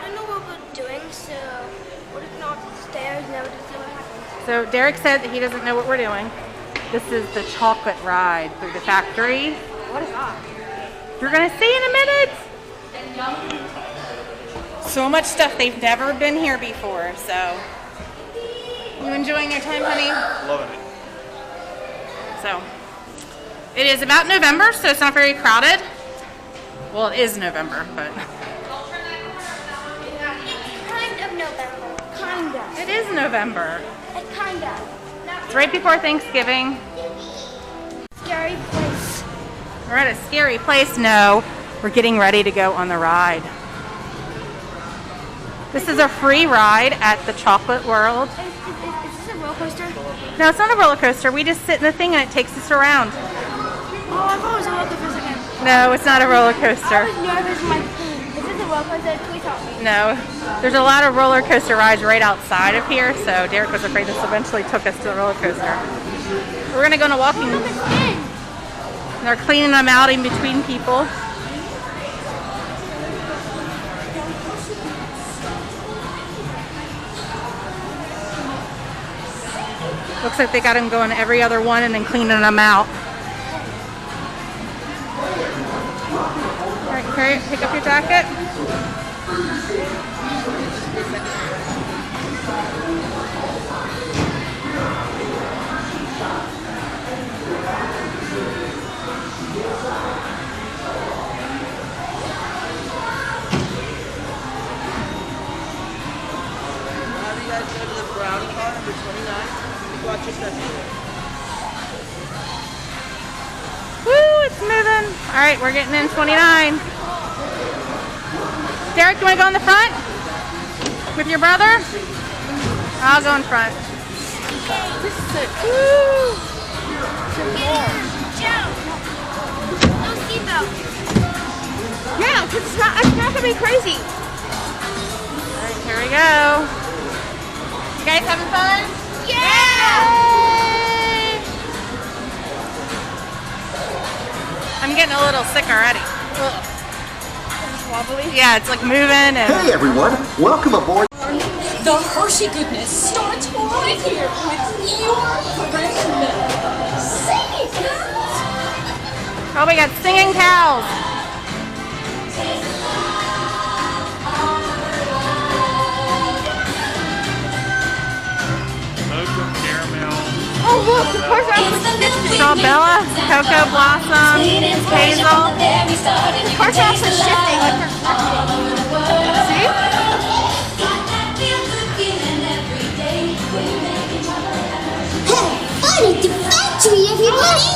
don't know what we're doing, so we're just going upstairs and then we'll just see what happens. So Derek said that he doesn't know what we're doing. This is the chocolate ride through the factory. What is that? You're gonna see in a minute. So much stuff. They've never been here before, so. You enjoying your time, honey? Loving it. So, it is about November, so it's not very crowded. Well, it is November, but. Kind of November. Kind of. It is November. It's kind of. It's right before Thanksgiving. Scary place. We're at a scary place. No, we're getting ready to go on the ride. This is a free ride at the Chocolate World. Is this a roller coaster? No, it's not a roller coaster. We just sit in the thing and it takes us around. Oh, I thought it was a roller coaster again. No, it's not a roller I coaster. was nervous. Is this a roller coaster? Please help me. No, there's a lot of roller coaster rides right outside of here, so Derek was afraid this eventually took us to the roller coaster. We're gonna go on a walking. Look, it's in. They're cleaning them out in between people. Looks like they got them going every other one and then cleaning them out. All right, Carrie, pick up your jacket. Woo, it's moving. All right, we're getting in 29. Derek, you want to go in the front with your brother? I'll go in front. This is it. Woo! Joe. No seatbelt. Yeah, because it's not going to be crazy. All right, here we go. You guys having fun? Yeah! Yay! I'm getting a little sick already. Ugh. Wobbly? Yeah, it's like moving and... Hey everyone, welcome aboard. The Hershey goodness starts right here with your friend. Sing it, girls! Oh, we got singing cows. Mocha caramel. Oh, look, the person actually Strawbella, Cocoa Blossom, Hazel. The person actually shifting like they're acting. See? Fun at the factory, everybody!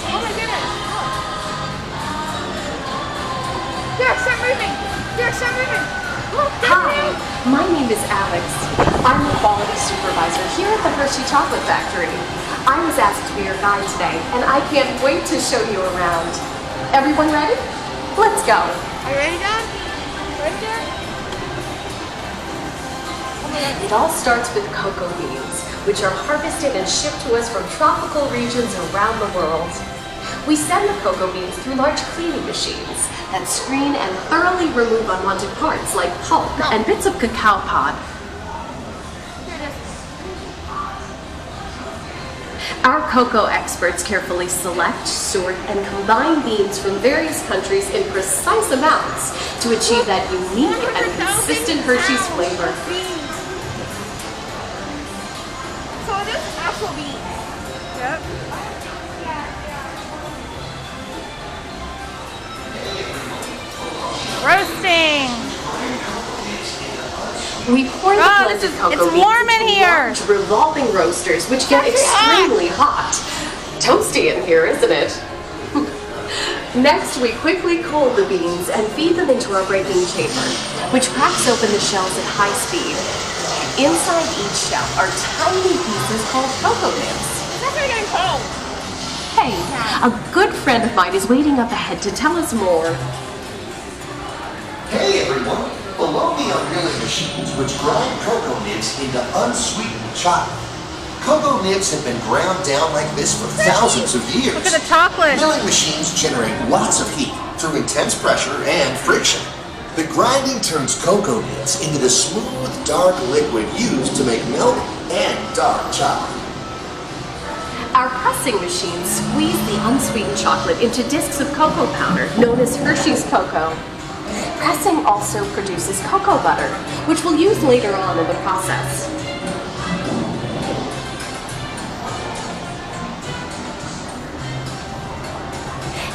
Oh my goodness. Derek, start moving. Derek, start moving. Look, Hi, my name is Alex. I'm the quality supervisor here at the Hershey Chocolate Factory. I was asked to be your guide today, and I can't wait to show you around. Everyone ready? Let's go. Are you ready, Dad? Ready, Derek? It all starts with cocoa beans, which are harvested and shipped to us from tropical regions around the world. We send the cocoa beans through large cleaning machines that screen and thoroughly remove unwanted parts like pulp and bits of cacao pod. Our cocoa experts carefully select, sort, and combine beans from various countries in precise amounts to achieve that unique and consistent Hershey's flavor. So this is actual beans. Yep. Roasting. We pour the Oh, blended it's cocoa warm beans in into here. large revolving roasters, which get extremely hot. Toasty in here, isn't it? Next, we quickly cool the beans and feed them into our breaking chamber, which cracks open the shells at high speed. Inside each shell are tiny pieces called cocoa nibs. It's actually getting cold. Hey, a good friend of mine is waiting up ahead to tell us more. Hey everyone, below me are milling machines which grind cocoa nibs into unsweetened chocolate. Cocoa nibs have been ground down like this for thousands of years. Look at the chocolate. Milling machines generate lots of heat through intense pressure and friction. The grinding turns cocoa nibs into the smooth, dark liquid used to make milk and dark chocolate. Our pressing machines squeeze the unsweetened chocolate into discs of cocoa powder, known as Hershey's cocoa. Pressing also produces cocoa butter, which we'll use later on in the process.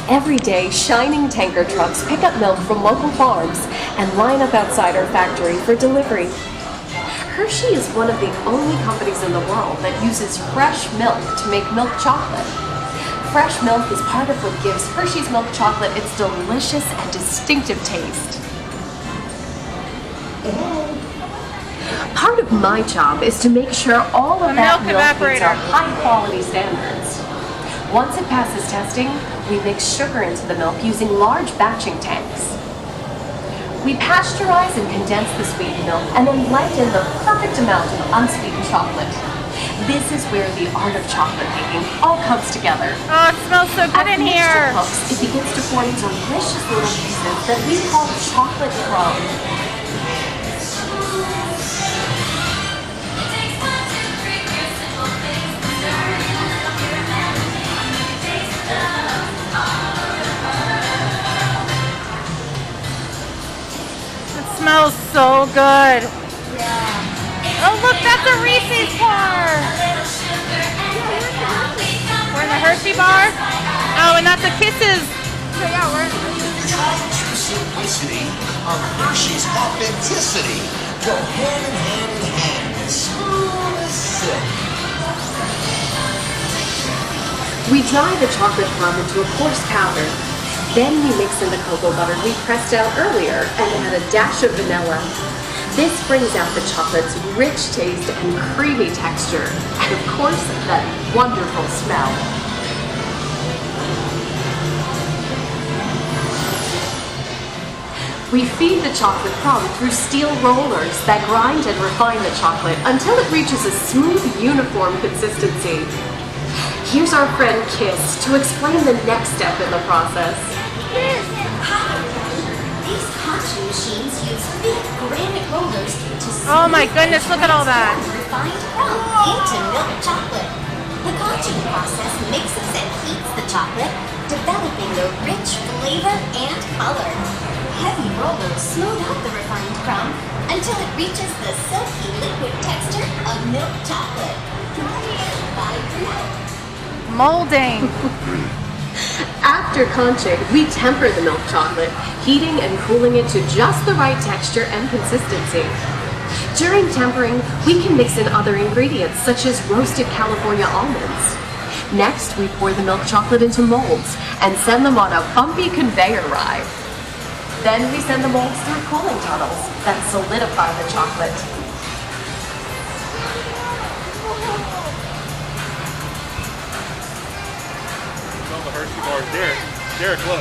Every day, shining tanker trucks pick up milk from local farms and line up outside our factory for delivery. Hershey is one of the only companies in the world that uses fresh milk to make milk chocolate. Fresh milk is part of what gives Hershey's milk chocolate its delicious and distinctive taste. Part of my job is to make sure all of that milk meets our high-quality standards. Once it passes testing, we mix sugar into the milk using large batching tanks. We pasteurize and condense the sweetened milk and then blend in the perfect amount of unsweetened chocolate. This is where the art of chocolate making all comes together. Oh, it smells so good in here. As the mixture cooks, it begins to form delicious little pieces that we call chocolate crumbs. Smells so good. Yeah. Oh look, that's a Reese's bar. We're in the Hershey bar. Oh, and that's a Kisses. So yeah, we're in True simplicity of Hershey's authenticity go hand in hand, smooth as silk. We dry the chocolate crumb into a coarse powder. Then we mix in the cocoa butter we pressed out earlier and add a dash of vanilla. This brings out the chocolate's rich taste and creamy texture, and of course, that wonderful smell. We feed the chocolate crumb through steel rollers that grind and refine the chocolate until it reaches a smooth, uniform consistency. Here's our friend Kiss to explain the next step in the process. These conching machines use big granite rollers to Oh my goodness, look at all that. refined crumb into milk chocolate. The conching process mixes and heats the chocolate, developing a rich flavor and color. Heavy rollers smooth out the refined crumb until it reaches the silky liquid texture of milk chocolate. Bye for now. Molding. After conching, we temper the milk chocolate, heating and cooling it to just the right texture and consistency. During tempering, we can mix in other ingredients such as roasted California almonds. Next, we pour the milk chocolate into molds and send them on a bumpy conveyor ride. Then we send the molds through cooling tunnels that solidify the chocolate. Hershey bars. Derek, look.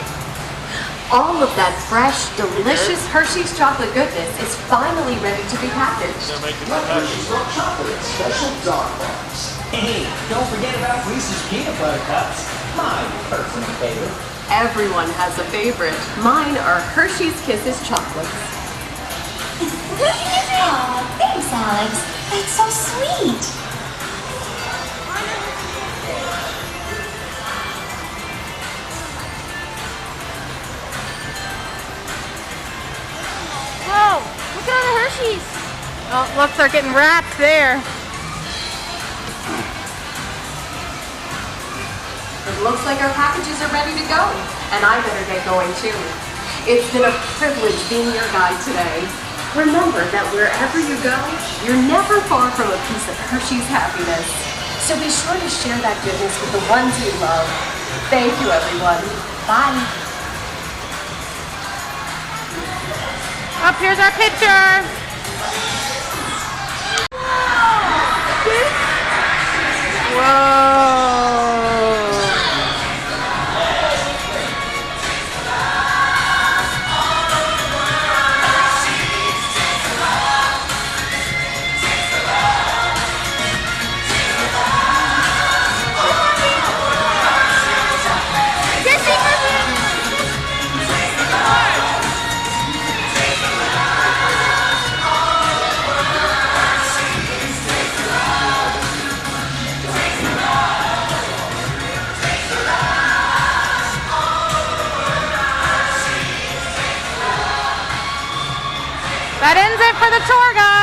All of that fresh, delicious Hershey's chocolate goodness is finally ready to be packaged. They're making the Hershey's package. milk chocolate special dark bars. Hey, don't forget about Reese's peanut butter cups. My personal favorite. Everyone has a favorite. Mine are Hershey's Kisses chocolates. Aw, thanks, Alex. That's so sweet. Whoa! Look at all the Hershey's. Oh, look, they're getting wrapped there. It looks like our packages are ready to go, and I better get going too. It's been a privilege being your guide today. Remember that wherever you go, you're never far from a piece of Hershey's happiness. So be sure to share that goodness with the ones you love. Thank you, everyone. Bye. Up, here's our picture. Whoa. That ends it for the tour, guys.